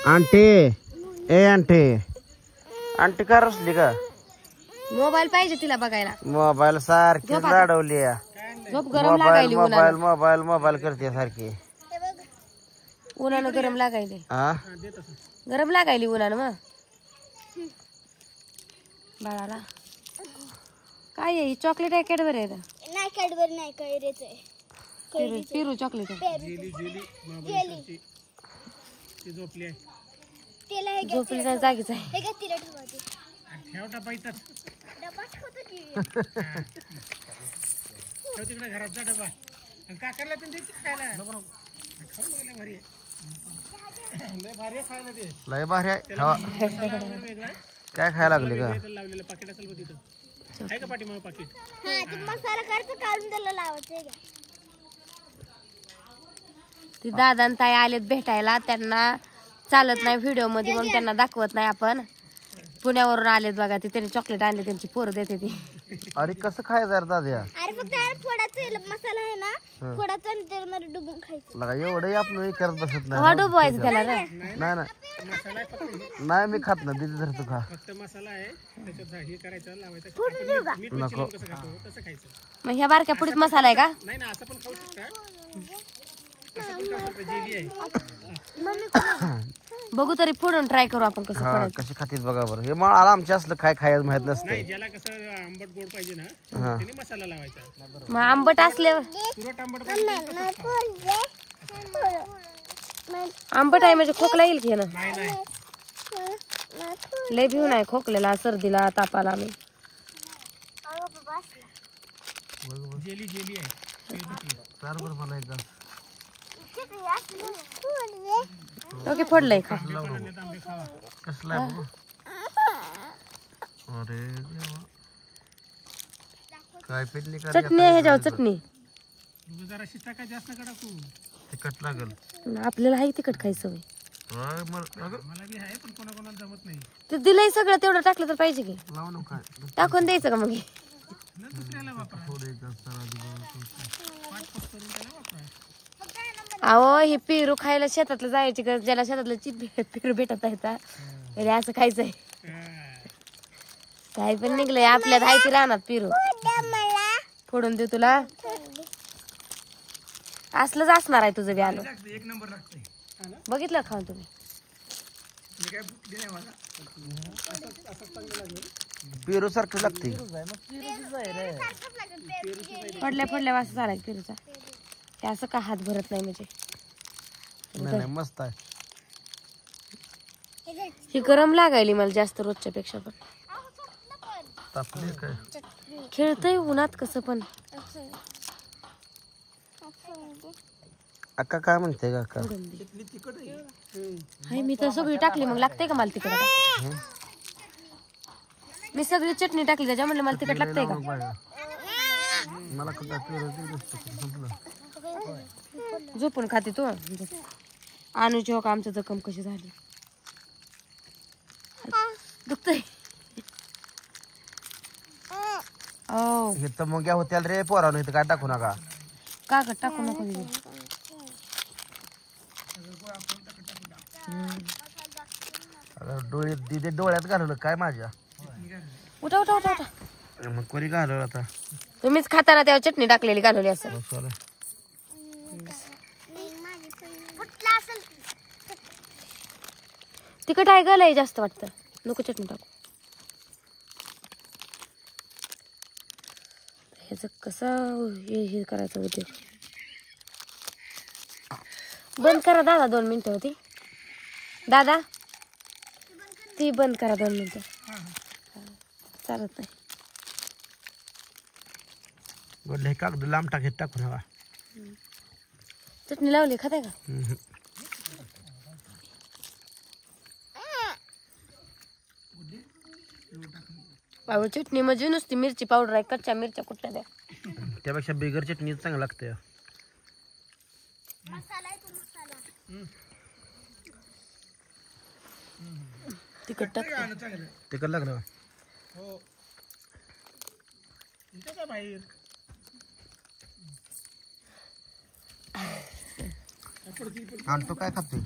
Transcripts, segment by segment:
Aunty ए aunty aunty का रुसली का? Mobile पाहिजे तिला बघायला. मोबाईल सारखी लाडवली. झोप गरम लागायली मोबाईल मोबाईल मोबाईल करते सारखी. उन्हानं गरम लागायली. हा गरम लागायली उन्हानं मग बाळाला. काय आहे चॉकलेट आहे कॅडबरी आहे? नाही कॅडबरी नाही कैरीच आहे. पिरू चॉकलेट आहे. झोपली नाही जागीच आहे. हे घे तिला ठेवायची. ठेव डबा इथंच. डबा ठेवतो की. ठेव तिकडे घरात जा डबा. आणि काकाला पण द्यायची खायला. खाऊ लय भारी आहे. लय भारी आहे खायला ते. लय भारी आहे. काय खायला लागली का? लावलेलं पाकिट असेल बघ तिथं. आहे का पाठीमागं पाकिट? हा ते मसाला करतो काढून त्याला लावायचं घ्या. ती दादा आणि ताई आलेत भेटायला. त्यांना चालत नाही व्हिडिओ मध्ये म्हणून त्यांना दाखवत नाही आपण. पुण्यावरून आलेत बघा. ते त्यांनी चॉकलेट आणले त्यांची पोरं देते ती. अरे कसं खायचं यार दादा? अरे फक्त फोडाचा मसाला आहे ना फोडाचा आणि त्यामध्ये डुबून खायचं. लगा एवढं आपण करत बसत हा नाही. डुबवायचं त्याला रे. नाही नाही मी खात नाही. दिदी धर तू खा. फक्त मसाला आहे त्याच्यात हे करायचं लावायचं. मीठ नको. कसं खातो तसं खायचं. मग ह्या बारक्या पुढीत मसाला आहे का? नाही ना असं पण खाऊ शकता. असं पण खाऊ शकता. जेली आहे. बघू तरी फोडून ट्राय करू आपण कसं हा फोडायचं. कशी खातीत बघा बरं. हे मग आला आमच्या असलं काय खायचं माहित नसते. नाही ज्याला कसं आंबट गोड पाहिजे ना त्याने मसाला लावायचा. मग आंबट असल्यावर तुरट आंबट आंबट आहे म्हणजे खोकला येईल की ना. नाही नाही लय भिऊ नाही खोकलेला सर्दीला तापाला आम्ही. जेली जेली आहे. चार बरं मला एकदा ओके फोडलंय खा. कसला आहे बघू. अरे देवा. काय पिटली का? चटणी आहे ह्याच्यावर चटणी. जरा शिस्ता काय जास्त कडा तू. तिखट लागल. आपल्याला आहे तिखट खायचं सवय. मला बी आहे पण कोणाकोणाला जमत नाही. ते दिलंय सगळं तेवढं टाकलं तर पाहिजे की. लावू नका. टाकून द्यायचं का मग? दुसऱ्याला वापरा. अहो हे पेरू खायला शेतातलं जायची का? ज्याला शेतातलं पेरू भेटत आहे असं खायचंय. काय पण निघलंय आपल्यात आहे ती रानात पेरू. फोडून दे तुला. असलंच असणार आहे तुझं बी आलं. एक नंबर लागते. बघितलं खाऊन तुम्ही? पेरू सारखं लागते. फोडल्या फोडल्या वास झालाय पेरूचा. ते असं का हात भरत नाही म्हणजे. नाही मस्त आहे. ही गरम लागायली मला जास्त रोजच्या पेक्षा. पण तापले काय खेळतय उन्हात कसं पण. अक्का काय म्हणते का अक्का? हाय मी तर सगळी टाकली मग लागते का मला तिखट? मी सगळी चटणी टाकली त्याच्या म्हणलं मला तिखट लागतंय का? मला कुठं पेरू संपलं. झोपून खाते तू. अनुची हो का आमचं जखम कशी झाली. दुखतंय. ओ हे तर मग होत्या रे पोरानं इथं काय टाकू नका. कागद टाकू नको दिदी. डोळे दिदे डोळ्यात घालवलं काय माझ्या. उठा उठा उठा उठा. मग कोणी घालवलं आता? तुम्हीच खाताना तेव्हा चटणी टाकलेली घालवली असं. तिखट आहे का लय जास्त वाटतं? नको चटणी टाकू. ह्याच कसं हे करायचं होते. बंद करा दादा 2 मिनिटं होती. दादा ती बंद करा 2 मिनिटं. चालत नाही. बोलले कागद लांब टाकून हवा. चटणी लावली खाताय का? बाबा चटणी म्हणजे नुसती मिरची पावडर आहे. कच्च्या मिरच्या कुठल्या द्या. त्यापेक्षा बिगर चटणी चांगलं लागते. तिखट टाक. तिखट लागलं. हो इथं काय बाहेर आणि तो काय खातोय?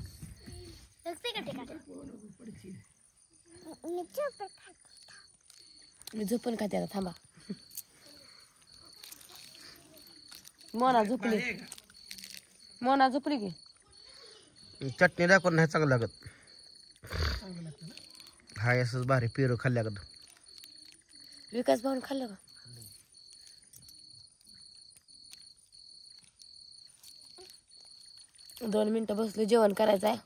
तिखट मी चोपर खाते. मी झोपून खाते आता थांबा. मोना झोपली. भारी आहे का? मोना झोपली की चटणी दाखवून नाही चांगलं लागत. चांगलं लागतं ना? हाय असंच भारी पेरू खाल्ल्यागत. विकास भाऊन खाल्लं का? दोन मिनिटं बसले, जेवण करायचं आहे.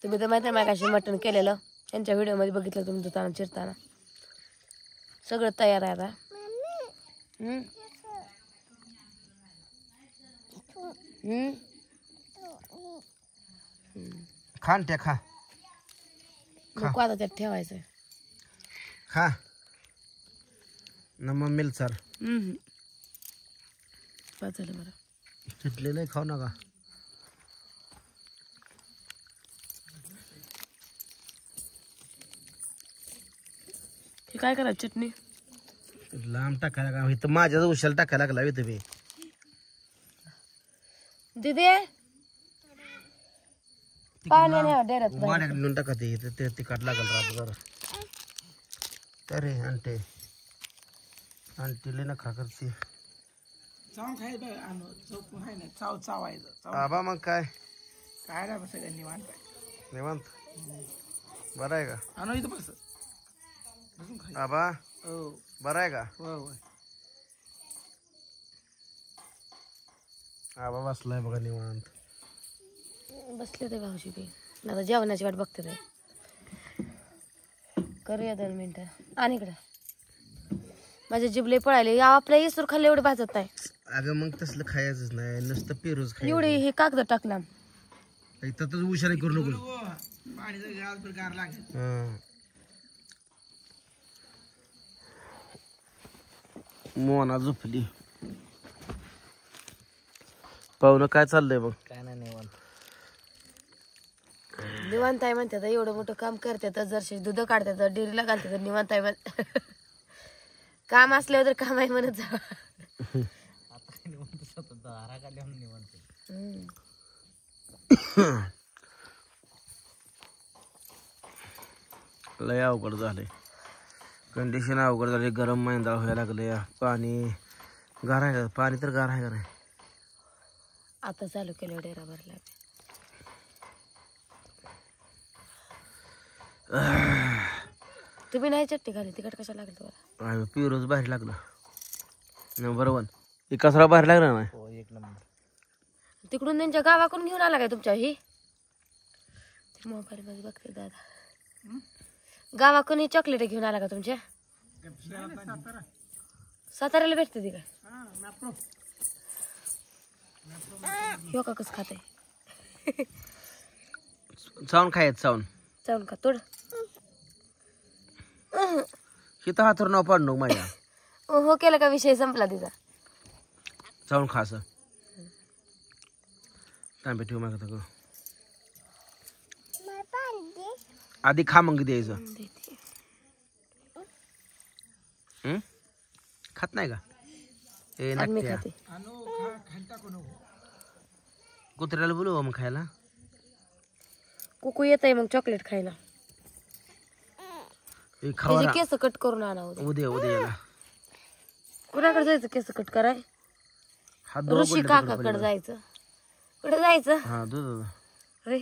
तुम्ही तर माहिती आहे मागाशी मटण केलेलं, त्यांच्या व्हिडिओमध्ये बघितलं तुम्ही दुताना चिरताना. सगळं तयार आहे आता. हम्म. हम्म. खान त्या खा नको आता त्यात ठेवायचं. खा न मग मिलचार बस झालं बरं. चिटले नाही खाऊ नका. हे काय करायचं चटणी? लांब टाकायला का इथं माझ्याच उशाला टाकायला लागला इथं बी. दीदी पाणी नाही डेऱ्यात. माझ्याकडे नेऊन टाका ते तिखट लागल रात जरा. अरे आणते आणते ना खा करते. चावून खायचं बघ, आणू चौक आहे ना, चावायचं. आबा मग काय काय ना सगळ्यांनी निवांत आहे. निवांत बरं आहे का? आणू इथं बस बसून खाय. आबा हो बरं आहे का? हो हो. आबा बसलाय बघा निवांत. बसले ते भाऊशी बी आता जेवणाची वाट बघते ते. करूया 2 मिनिटं. आणि इकडं माझ्या जिबले पळाले. आपल्या इसूर खाल्ले एवढे भाजत नाही. अगं मग तसलं खायचंच नाही, नुसतं पेरूच खायचं. एवढे हे कागद टाकला. इथं तर उशाला करू नको. हो, पाणी जर गार तर गार लागेल. हं. मोना झोपली. पाहुणं काय चाललंय मग? काय नाही निवांत. निवांत आहे म्हणतात. एवढं मोठं काम करतात, जरशी दूध काढतात, डेअरीला घालतात, निवांत आहे म्हण. काम असल्यावर तर काम आहे म्हणत जा. लय अवघड झालंय. कंडिशन अवघड झाली. गरम मैंदाळ व्हायला लागले. पाणी गार आहे का? पाणी तर गार आहे का नाही? आता चालू केलं डेरा भरला. तुम्ही नाही चटणी घाली, तिखट कशाला लागलं तुम्हाला? पिरोज बाहेर लागलं. नंबर 1 विकासराव बाहेर लागला नाही. हो, एक नंबर. तिकडून त्यांच्या गावाकडून घेऊन आला काय तुमच्या? ही मोबाईल मध्ये बघते दादा. गावाकडून ही चॉकलेट घेऊन आला का तुमच्या? साताऱ्याला भेटते ती काय? ह्यो का कसं खाते? चावून खायचं चावून. चावून का तोड. हिथं हातर नाव पाडू माझ्या. हो केलं का विषय संपला तिचा. चावून खा असं. तांबे ठेवू मागत का? मला पाणी दे. आधी खा मग द्यायचं. खात नाही का? ए आणि मी नकट्या. खाते. आणू खा, खाली टाकू नको. कुत्र्याला बोलू मग खायला. कुकू येत आहे मग चॉकलेट खायला. हे खावा त्याचे केस कट करून आणा उद्या. उद्या याला. कुणाकडे जायचं केस कट कराय? हात धुवा ऋषी पडले काकाकडे जायचं. कुठे जायचं? हा दूध होय.